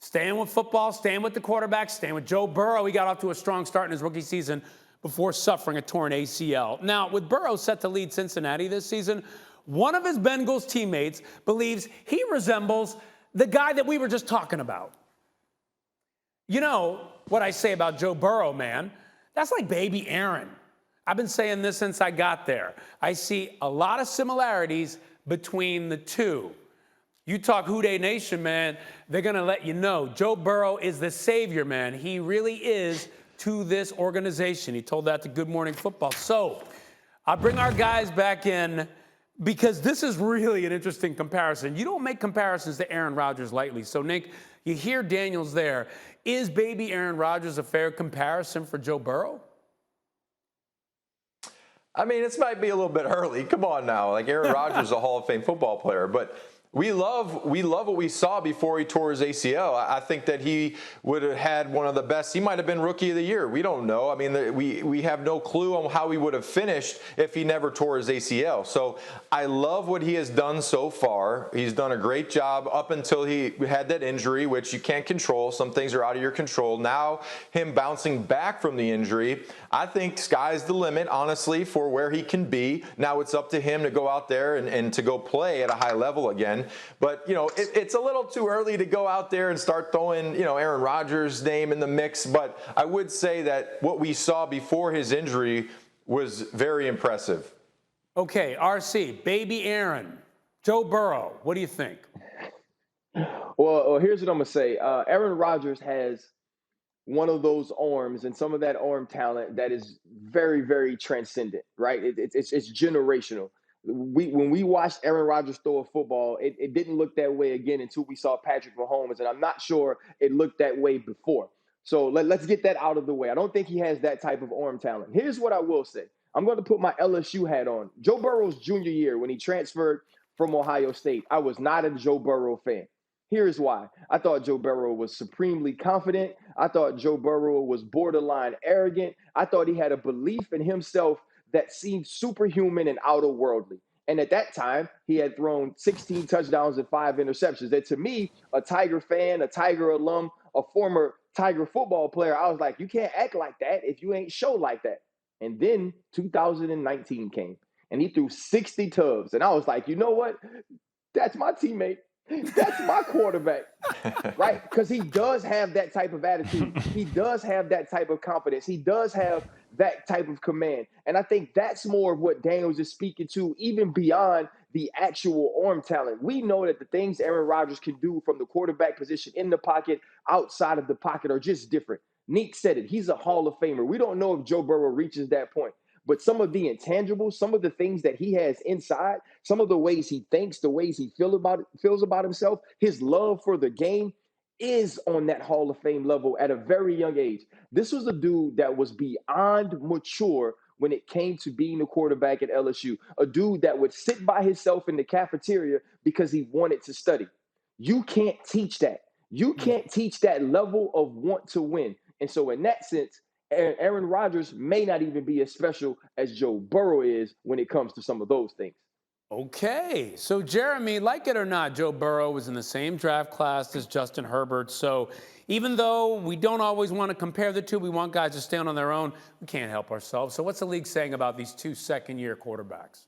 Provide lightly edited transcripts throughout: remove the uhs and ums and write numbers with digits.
Staying with football, staying with the quarterback, staying with Joe Burrow. He got off to a strong start in his rookie season before suffering a torn ACL. Now, with Burrow set to lead Cincinnati this season, one of his Bengals teammates believes he resembles the guy that we were just talking about. You know what I say about Joe Burrow, man? That's like baby Aaron. I've been saying this since I got there. I see a lot of similarities between the two. You talk Who Dey Nation, man, they're going to let you know. Joe Burrow is the savior, man. He really is to this organization. He told that to Good Morning Football. So I'll bring our guys back in because this is really an interesting comparison. You don't make comparisons to Aaron Rodgers lightly. So, Nick, you hear Daniels there. Is baby Aaron Rodgers a fair comparison for Joe Burrow? I mean, this might be a little bit early. Come on now. Like, Aaron Rodgers is a Hall of Fame football player. But we love what we saw before he tore his ACL. I think that he would have had one of the best. He might have been Rookie of the Year. We don't know. I mean, we have no clue on how he would have finished if he never tore his ACL. So I love what he has done so far. He's done a great job up until he had that injury, which you can't control. Some things are out of your control. Now, him bouncing back from the injury, I think sky's the limit, honestly, for where he can be. Now it's up to him to go out there and to go play at a high level again. But, you know, it's a little too early to go out there and start throwing, you know, Aaron Rodgers' name in the mix. But I would say that what we saw before his injury was very impressive. Okay, RC, baby Aaron, Joe Burrow, what do you think? Well, here's what I'm going to say. Aaron Rodgers has one of those arms and some of that arm talent that is very, very transcendent, right? It's generational. When we watched Aaron Rodgers throw a football, it didn't look that way again until we saw Patrick Mahomes, and I'm not sure it looked that way before. So let's get that out of the way. I don't think he has that type of arm talent. Here's what I will say. I'm going to put my LSU hat on. Joe Burrow's junior year when he transferred from Ohio State, I was not a Joe Burrow fan. Here's why. I thought Joe Burrow was supremely confident. I thought Joe Burrow was borderline arrogant. I thought he had a belief in himself that seemed superhuman and outerworldly. And at that time, he had thrown 16 touchdowns and 5 interceptions. That to me, a Tiger fan, a Tiger alum, a former Tiger football player, I was like, you can't act like that if you ain't show like that. And then 2019 came, and he threw 60 tubs. And I was like, you know what? That's my teammate. That's my quarterback, right? Because he does have that type of attitude. He does have that type of confidence. He does have that type of command. And I think that's more of what Daniels is speaking to, even beyond the actual arm talent. We know that the things Aaron Rodgers can do from the quarterback position in the pocket, outside of the pocket, are just different. Neek said it. He's a Hall of Famer. We don't know if Joe Burrow reaches that point. But some of the intangibles, some of the things that he has inside, some of the ways he thinks, the ways he feels about himself, his love for the game is on that Hall of Fame level at a very young age. This was a dude that was beyond mature when it came to being a quarterback at LSU, a dude that would sit by himself in the cafeteria because he wanted to study. You can't teach that. You can't teach that level of want to win. And so in that sense, Aaron Rodgers may not even be as special as Joe Burrow is when it comes to some of those things. Okay, so Jeremy, like it or not, Joe Burrow was in the same draft class as Justin Herbert. So even though we don't always want to compare the two, we want guys to stand on their own, we can't help ourselves. So what's the league saying about these two second-year quarterbacks?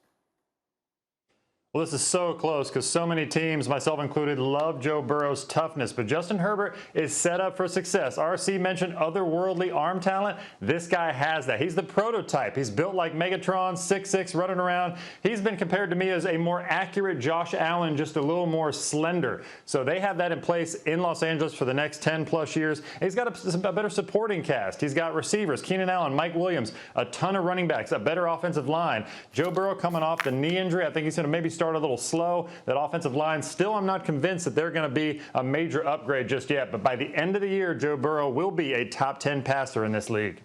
Well, this is so close because so many teams, myself included, love Joe Burrow's toughness. But Justin Herbert is set up for success. RC mentioned otherworldly arm talent. This guy has that. He's the prototype. He's built like Megatron, 6'6", running around. He's been compared to me as a more accurate Josh Allen, just a little more slender. So they have that in place in Los Angeles for the next 10-plus years. He's got a better supporting cast. He's got receivers, Keenan Allen, Mike Williams, a ton of running backs, a better offensive line. Joe Burrow coming off the knee injury. I think he's going to maybe start a little slow. That offensive line, still I'm not convinced that they're going to be a major upgrade just yet. But by the end of the year, Joe Burrow will be a top 10 passer in this league.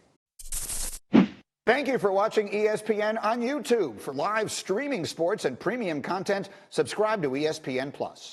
Thank you for watching ESPN on YouTube. For live streaming sports and premium content, subscribe to ESPN+.